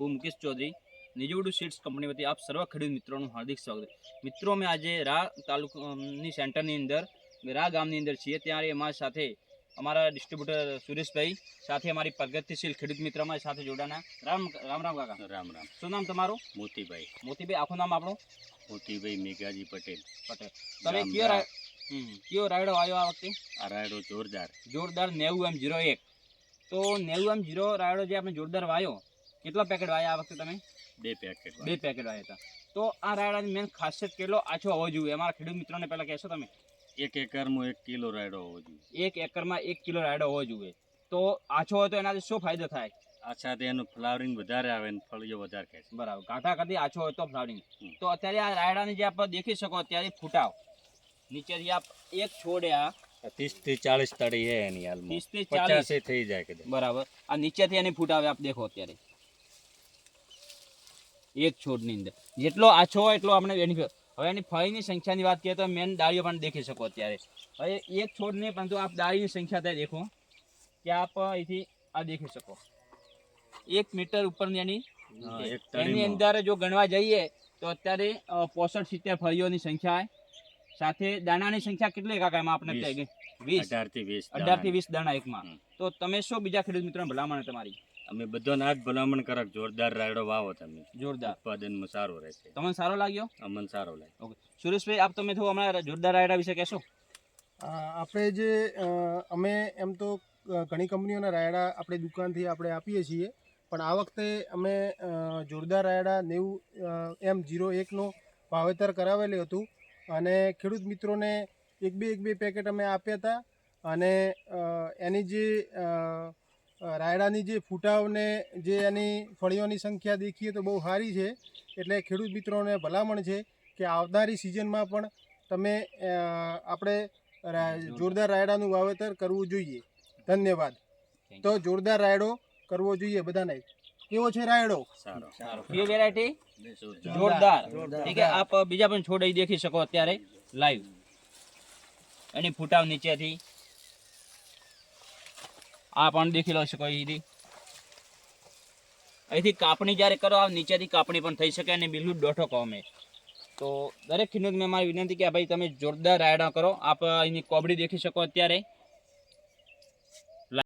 હું Mukesh Chaudhary નિજવડુ seeds company વતી આપ સર્વ ખેડૂત મિત્રોનું હાર્દિક સ્વાગત. મિત્રો અમે આજે રા તાલુકાની સેન્ટરની અંદર રા ગામની અંદર છીએ. ત્યારે અમારી સાથે અમારા ડિસ્ટ્રીબ્યુટર સુરેશભાઈ સાથે અમારી પ્રગતિશીલ ખેડૂત મિત્ર અમારી સાથે જોડાના. રામ રામ રામ કાકા. રામ રામ. શું નામ તમારું? મોતીભાઈ. મોતીભાઈ આખું નામ આપણું? મોતીભાઈ મેઘાજી પટેલ. પટેલ. તમે કયો રાયડો આવ્યો આ વખતે? આ રાયડો જોરદાર 90M01. તો 90M0 રાયડો જે આપણે જોરદાર વાયો, કેટલા પેકેટ વાયા આ વખતે તમે? 2 પેકેટ. 2 પેકેટ વાયા હતા. તો આ રાયડાની મેન ખાસિયત કેટલો આછો હોવો જોઈએ અમારા ખેડૂત મિત્રોને પહેલાં કહેશો તમે? 1 એકરમાં 1 કિલો રાયડો હોવો જોઈએ. 1 એકરમાં 1 કિલો રાયડો હોવો જોઈએ. તો આછો હોય તો એનાથી શું ફાયદો થાય? આ સાથે એનું ફ્લાવરિંગ વધારે આવે ને ફળીઓ વધારે ખેંચે. બરાબર. ઘાટા કરતી આછો હોય તો ફ્લાવરિંગ. તો અત્યારે આ રાયડાની જે આપણે દેખી શકો અત્યારે ફૂટાવ નીચેથી આપ એક છોડ્યા 30 થી 40 તળી હે એની હાલમાં. 30 થી 40 50 થઈ જાય કદાચ. બરાબર. આ નીચેથી એની ફૂટાવે આપ દેખો અત્યારે એક છોડની અંદર જેટલો આછો હોય એટલો આપણે બેનિફિટ. હવે એની ફળીની સંખ્યાની વાત કરીએ તો મેન ડાળીઓ પણ દેખી શકો અત્યારે. હવે એક છોડ નહીં પરંતુ આપ ડાળીની સંખ્યા ત્યાં દેખો કે આપ અહીંથી આ દેખી શકો 1 મીટર ઉપરની એની અંદર જો ગણવા જઈએ તો અત્યારે 65-70 ફળીઓની સંખ્યા સાથે દાણાની સંખ્યા કેટલી કાકા એમાં આપણે 18 થી 20 દાણા એકમાં. તો તમે શું બીજા ખેડૂત મિત્રોને ભલામણ તમારી? અમે બધાને આજ ભલામણ કરક જોરદાર રાયડો વાવો તમે. જોરદાર ઉત્પાદનમાં સારો રહેશે. તમને સારો લાગ્યો? અમને સારો લાગ્યો. ઓકે સુરેશભાઈ આપ તમે થોડું હમણાં જોરદાર રાયડા વિશે કહેશો? આપણે જે અમે એમ તો ઘણી કંપનીઓના રાયડા આપણે દુકાનથી આપણે આપીએ છીએ, પણ આ વખતે અમે જોરદાર રાયડા 90M01નું વાવેતર કરાવેલું હતું અને ખેડૂત મિત્રોને એક બે પેકેટ અમે આપ્યા હતા. અને એની જે રાયડાની જે ફૂટાવને જે એની ફળીઓની સંખ્યા દેખીએ તો બહુ સારી છે. એટલે ખેડૂત મિત્રોને ભલામણ છે કે આવનારી સિઝનમાં પણ તમે આપણે જોરદાર રાયડાનું વાવેતર કરવું જોઈએ. ધન્યવાદ. તો જોરદાર રાયડો કરવો જોઈએ બધાને. કેવો છે રાયડો? સારો. કયો વેરાયટી? જોરદાર. ઠીક છે. આપ બીજા પણ છોડ અહીં દેખી શકો અત્યારે લાઈવ એની ફૂટાવ નીચેથી આ પણ દેખી લો શકો. અહીંથી કાપણી જ્યારે કરો આ નીચેથી કાપણી પણ થઈ શકે અને બિલકુલ દોઢો કહો અમે. તો દરેક ખેડૂતને મારી વિનંતી કે ભાઈ તમે જોરદાર રાયડા કરો. આપ અહીંની કોબડી દેખી શકો અત્યારે